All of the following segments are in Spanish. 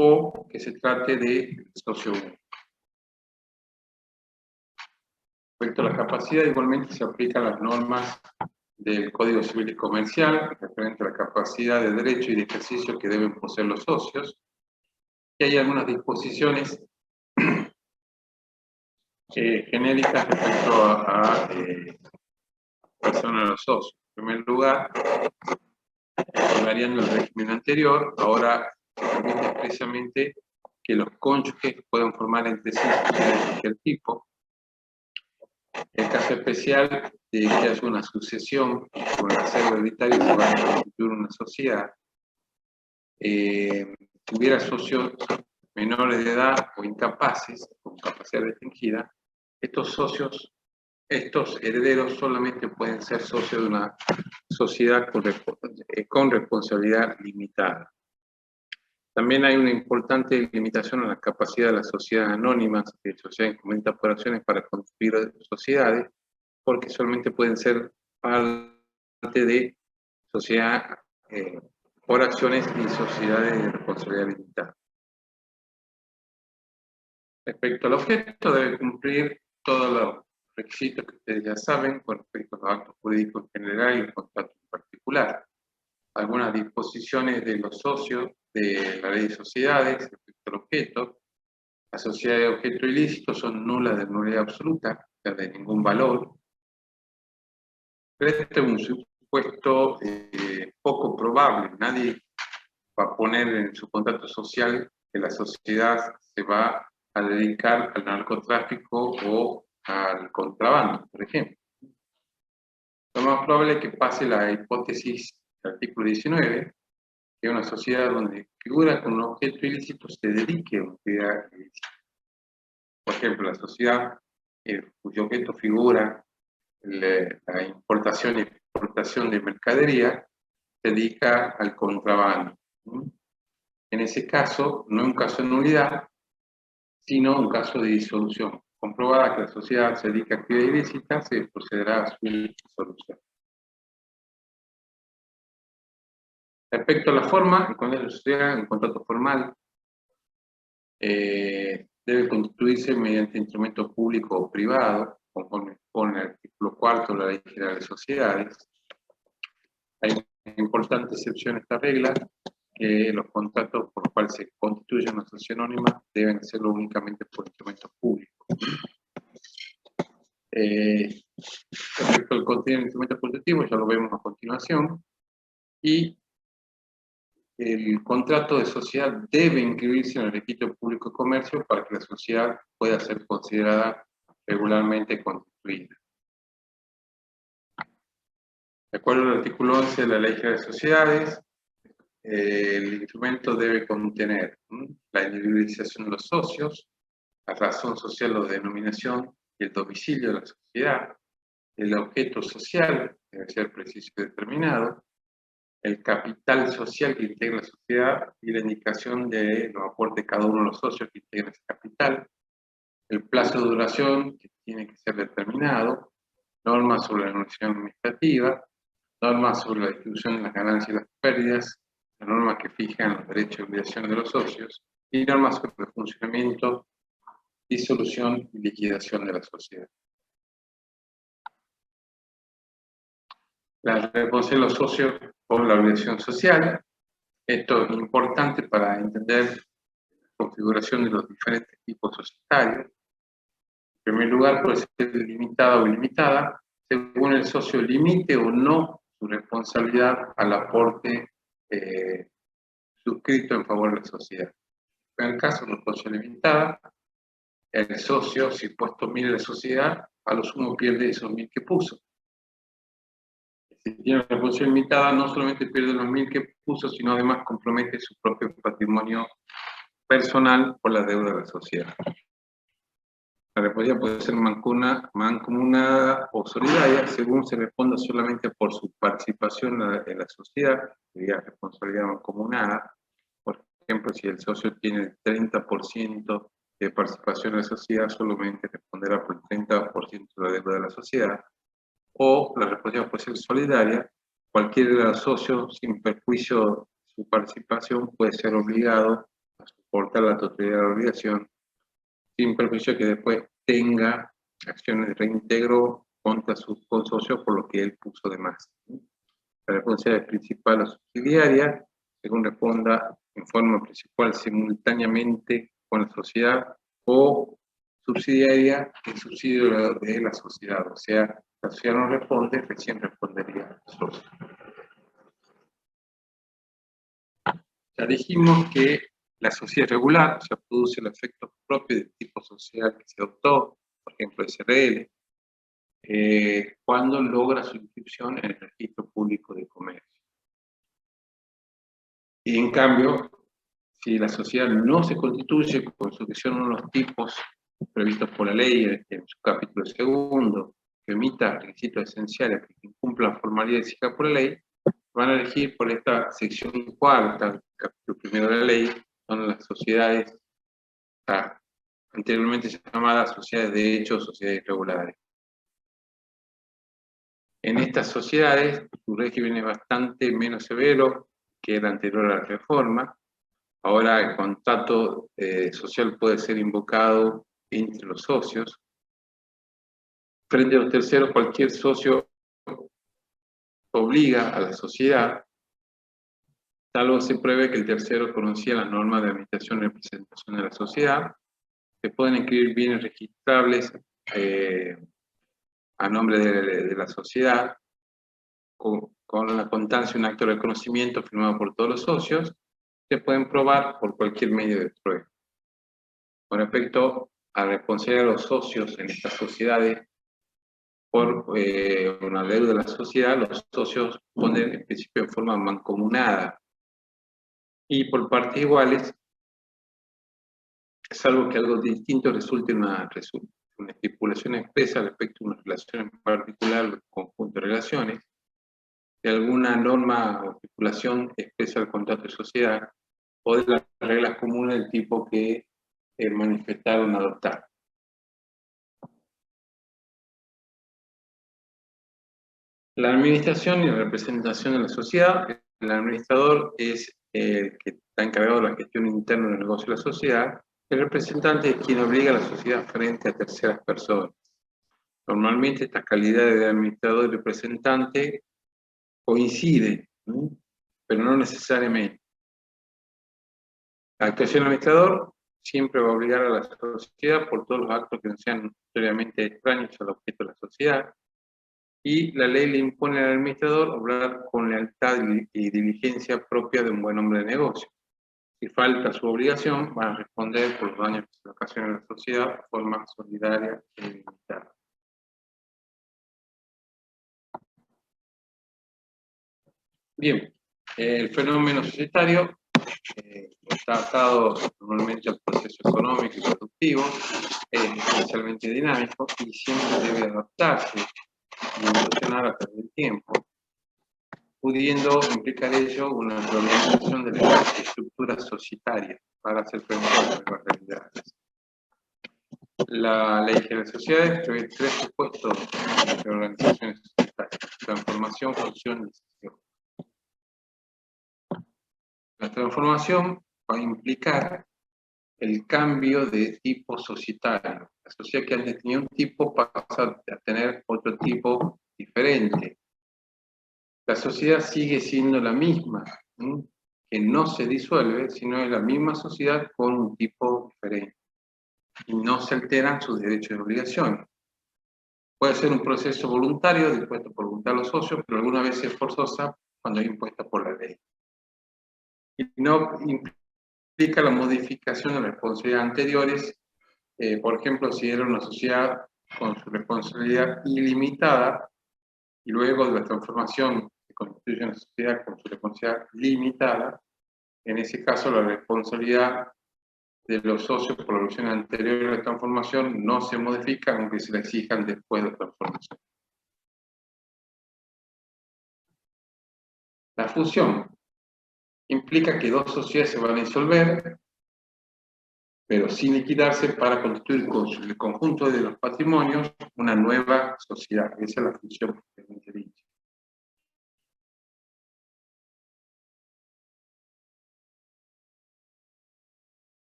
o que se trate de socio único. Respecto a la capacidad, igualmente se aplican las normas del Código Civil y Comercial referente a la capacidad de derecho y de ejercicio que deben poseer los socios. Y hay algunas disposiciones genéricas respecto a personas de los socios. En primer lugar, variando el régimen anterior, ahora se permite expresamente que los cónyuges puedan formar entre sí sociedades de cualquier tipo. El caso especial de que haya una sucesión con el acervo hereditario se va a constituir una sociedad. Si hubiera socios menores de edad o incapaces, con capacidad restringida, estos herederos solamente pueden ser socios de una sociedad con responsabilidad limitada. También hay una importante limitación a la capacidad de las sociedades anónimas, de sociedades con acciones para constituir sociedades, porque solamente pueden ser parte de sociedad por acciones y sociedades de responsabilidad limitada. Respecto al objeto, debe cumplir todos los requisitos que ustedes ya saben con respecto a los actos jurídicos en general y el contrato en particular. Algunas disposiciones de los socios de la ley de sociedades respecto al objeto. Las sociedades de objeto ilícito son nulas de nulidad absoluta, o sea, de ningún valor. Pero este es un supuesto poco probable. Nadie va a poner en su contrato social que la sociedad se va a dedicar al narcotráfico o al contrabando, por ejemplo. Lo más probable es que pase la hipótesis del artículo 19, que una sociedad donde figura con un objeto ilícito se dedique a una actividad ilícita. Por ejemplo, la sociedad cuyo objeto figura la importación y exportación de mercadería se dedica al contrabando. En ese caso, no es un caso de nulidad, sino un caso de disolución. Comprobada que la sociedad se dedica a actividad ilícita, se procederá a su disolución. Respecto a la forma, el contrato de sociedad, el contrato formal, debe constituirse mediante instrumento público o privado, conforme con el artículo 4 de la Ley General de Sociedades. Hay una importante excepción a esta regla, que los contratos por los cuales se constituye una sociedad anónima deben hacerlo únicamente por instrumentos públicos. Respecto al contenido del instrumento constitutivo, ya lo vemos a continuación, y el contrato de sociedad debe inscribirse en el registro público de comercio para que la sociedad pueda ser considerada regularmente constituida. De acuerdo al artículo 11 de la Ley General de Sociedades, el instrumento debe contener la individualización de los socios, la razón social o denominación y el domicilio de la sociedad, el objeto social debe ser preciso y determinado, el capital social que integra la sociedad y la indicación de los aportes de cada uno de los socios que integran ese capital, el plazo de duración que tiene que ser determinado, normas sobre la negociación administrativa, normas sobre la distribución de las ganancias y las pérdidas, las normas que fijan los derechos y obligaciones de los socios, y normas sobre el funcionamiento, disolución y liquidación de la sociedad. La responsabilidad de los socios por la obligación social. Esto es importante para entender la configuración de los diferentes tipos societarios. En primer lugar, puede ser limitada o ilimitada, según el socio limite o no su responsabilidad al aporte suscrito en favor de la sociedad. En el caso de una responsabilidad limitada, el socio, si puesto 1000 en la sociedad, a lo sumo pierde esos 1000 que puso. Si tiene una responsabilidad limitada, no solamente pierde los 1000 que puso, sino además compromete su propio patrimonio personal por la deuda de la sociedad. La responsabilidad puede ser mancomunada o solidaria, según se responda solamente por su participación en la sociedad, sería responsabilidad mancomunada. Por ejemplo, si el socio tiene el 30% de participación en la sociedad, solamente responderá por el 30% de la deuda de la sociedad. O la responsabilidad puede ser solidaria, cualquiera de los socios, sin perjuicio de su participación, puede ser obligado a soportar la totalidad de la obligación, sin perjuicio que después tenga acciones de reintegro contra sus consocios por lo que él puso de más. La responsabilidad principal o subsidiaria, según responda en forma principal simultáneamente con la sociedad, o subsidiaria en subsidio de la sociedad. O sea, la sociedad no responde, recién respondería el socio. Ya dijimos que la sociedad regular, o sea, produce el efecto propio del tipo social que se adoptó, por ejemplo, SRL, cuando logra su inscripción en el registro público de comercio. Y en cambio, si la sociedad no se constituye con sujeción a unos tipos previstos por la ley, en su capítulo segundo, que emita requisitos esenciales que incumplan formalidades exigidas por la ley, van a elegir por esta sección cuarta del capítulo primero de la ley, son las sociedades anteriormente llamadas sociedades de hecho o sociedades irregulares. En estas sociedades, su régimen es bastante menos severo que el anterior a la reforma. Ahora el contrato social puede ser invocado entre los socios. Frente a los terceros, cualquier socio obliga a la sociedad, salvo se pruebe que el tercero conocía las normas de administración y representación de la sociedad, que pueden inscribir bienes registrables a nombre de la sociedad, con la constancia de un acto de reconocimiento firmado por todos los socios, se pueden probar por cualquier medio de prueba. Con respecto a la responsabilidad de los socios en estas sociedades, por una deuda de la sociedad, los socios ponen en principio en forma mancomunada y por partes iguales, salvo que algo distinto resulte una estipulación expresa respecto a una relación en particular, un conjunto de relaciones, de alguna norma o estipulación expresa el contrato de sociedad o de las reglas comunes del tipo que manifestaron adoptar. La administración y la representación de la sociedad. El administrador es el que está encargado de la gestión interna del negocio de la sociedad. El representante es quien obliga a la sociedad frente a terceras personas. Normalmente estas calidades de administrador y representante coinciden, ¿no? Pero no necesariamente. La actuación del administrador siempre va a obligar a la sociedad por todos los actos que no sean previamente extraños al objeto de la sociedad, y la ley le impone al administrador obrar con lealtad y diligencia propia de un buen hombre de negocio. Si falta su obligación, van a responder por los daños que se ocasionan a la sociedad de forma solidaria e ilimitada. Bien, el fenómeno societario está atado normalmente al proceso económico y productivo, es especialmente dinámico y siempre debe adaptarse y evolucionar a través del tiempo, pudiendo implicar ello una reorganización de las estructuras societarias para hacer frente a las nuevas realidades. La ley de las sociedades prevé tres supuestos de reorganizaciones societarias: transformación, fusión y decisión. La transformación va a implicar el cambio de tipo societario. La sociedad que antes tenía un tipo pasa a tener otro tipo diferente. La sociedad sigue siendo la misma, que no se disuelve, sino es la misma sociedad con un tipo diferente. Y no se alteran sus derechos y obligaciones. Puede ser un proceso voluntario, dispuesto por voluntad de los socios, pero alguna vez es forzosa cuando es impuesta por la ley. Y no implica la modificación de las responsabilidades anteriores. Por ejemplo, si era una sociedad con su responsabilidad ilimitada y luego de la transformación se constituye una sociedad con su responsabilidad limitada, en ese caso la responsabilidad de los socios por la evolución anterior a la transformación no se modifica aunque se la exijan después de la transformación. La fusión implica que dos sociedades se van a disolver, pero sin liquidarse, para constituir con el conjunto de los patrimonios una nueva sociedad. Esa es la fusión propiamente dicha.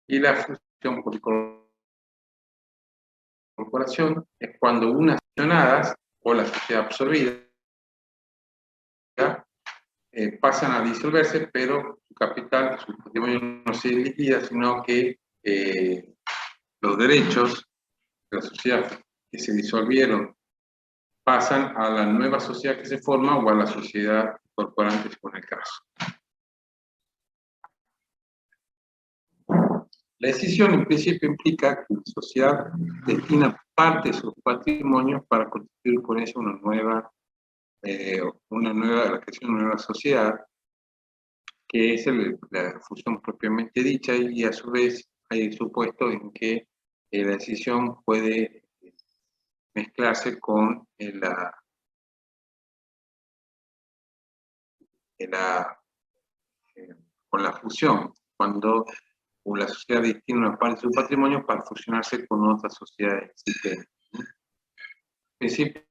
Y la fusión por incorporación es cuando unas accionadas o la sociedad absorbida pasan a disolverse, pero su capital, su patrimonio no se liquida, sino que los derechos de la sociedad que se disolvieron pasan a la nueva sociedad que se forma o a la sociedad corporante, según el caso. La escisión en principio implica que la sociedad destina parte de su patrimonio para constituir con eso la creación de una nueva sociedad, que es la fusión propiamente dicha, y a su vez hay supuestos en que la escisión puede mezclarse con con la fusión, cuando la sociedad destina una parte de su patrimonio para fusionarse con otras sociedades existentes. En principio,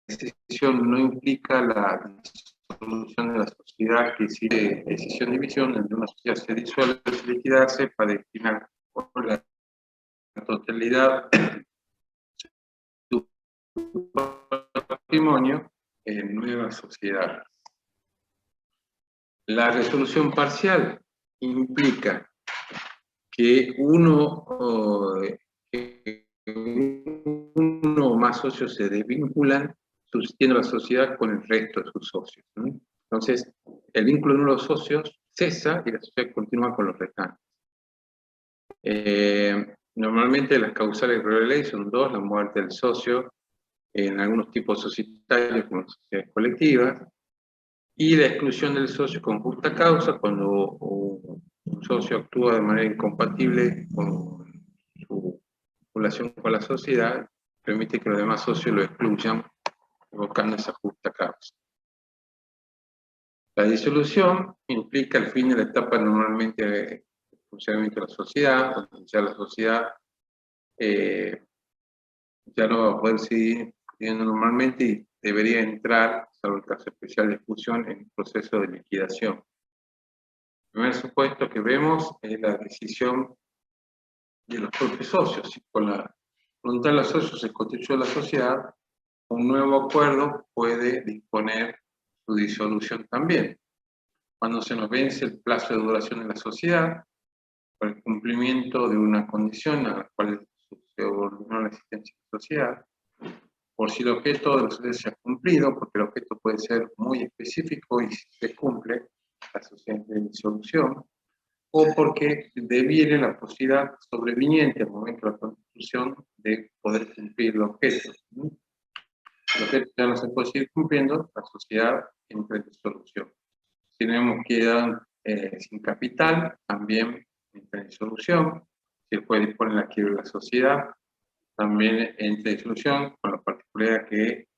la escisión no implica la disolución de la sociedad, que existe escisión-división, donde una sociedad se disuelve, se liquidarse para destinar por la totalidad su patrimonio en nuevas sociedades. La resolución parcial implica que uno o más socios se desvinculan, subsistiendo la sociedad con el resto de sus socios, ¿no? Entonces, el vínculo de uno de los socios cesa y la sociedad continúa con los restantes. Normalmente las causales de la ley son dos: la muerte del socio, en algunos tipos societarios como las sociedades colectivas, y la exclusión del socio con justa causa, cuando un socio actúa de manera incompatible con su vinculación con la sociedad, permite que los demás socios lo excluyan, evocando esa justa causa. La disolución implica el fin de la etapa normalmente de funcionamiento de la sociedad, donde ya la sociedad ya no va a poder seguir viviendo normalmente y debería entrar, salvo el caso especial de fusión, en el proceso de liquidación. El primer supuesto que vemos es la decisión de los propios socios. Si con la voluntad de los socios se constituyó la sociedad, un nuevo acuerdo puede disponer su disolución también. Cuando se nos vence el plazo de duración de la sociedad, por el cumplimiento de una condición a la cual se ordenó la existencia de la sociedad, por si el objeto de la sociedad se ha cumplido, porque el objeto puede ser muy específico y si se cumple, la sociedad de disolución, o porque deviene la posibilidad sobreviniente al momento de la constitución de poder cumplir el objeto. El objeto ya no se puede seguir cumpliendo, la sociedad entra en disolución. Si tenemos que quedar sin capital, también entra en disolución. Si el juez dispone la quiebra de la sociedad, también entra en disolución, con la particularidad que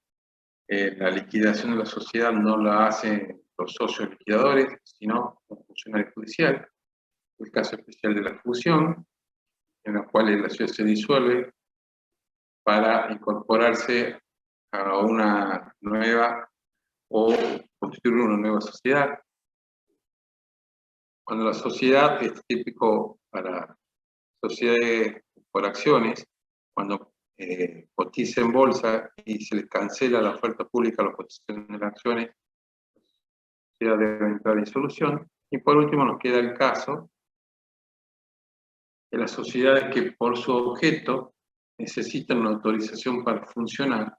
la liquidación de la sociedad no la hacen los socios liquidadores, sino un funcionario judicial. El caso especial de la fusión, en la cual la sociedad se disuelve para incorporarse a una nueva o constituir una nueva sociedad. Cuando la sociedad es típico para sociedades por acciones, cuando cotiza en bolsa y se le cancela la oferta pública a la cotización de las acciones, la sociedad debe entrar en disolución. Y por último nos queda el caso de las sociedades que por su objeto necesitan una autorización para funcionar,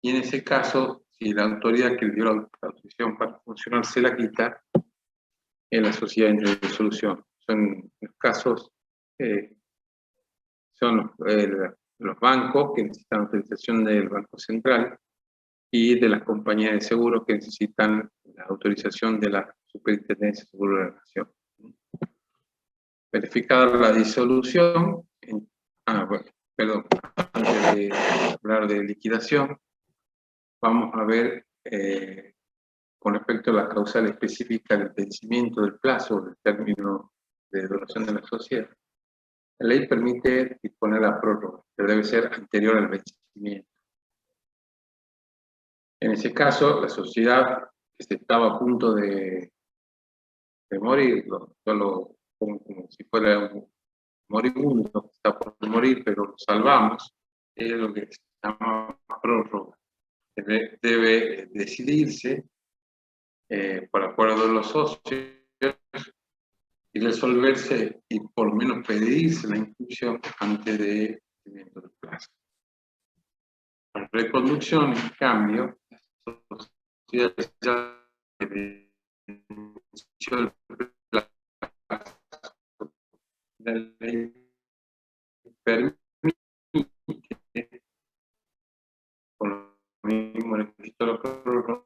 y en ese caso, si la autoridad que le dio la autorización para funcionar se la quita, en la sociedad entra en disolución. Son los casos, son los bancos que necesitan autorización del Banco Central y de las compañías de seguros que necesitan la autorización de la Superintendencia de Seguros de la Nación. Verificada la disolución, perdón, antes de hablar de liquidación, vamos a ver con respecto a la causal específica del vencimiento del plazo del término de duración de la sociedad. La ley permite disponer la prórroga, pero debe ser anterior al vencimiento. En ese caso, la sociedad que se estaba a punto de de morir, yo lo pongo como si fuera un moribundo, que está por morir, pero lo salvamos, es lo que se llama prórroga. Debe decidirse por acuerdo de los socios y resolverse y por lo menos pedirse la inscripción antes de vencimiento del plazo. La reconducción, en cambio, la sociedad ya venció el plazo. La ley permite, por lo mismo necesito la prórroga,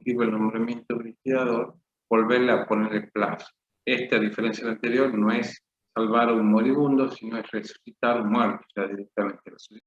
el nombramiento del liquidador, volverle a poner el plazo. Esta, a diferencia del anterior, no es salvar a un moribundo, sino es resucitar un muerto, ya directamente resucitar.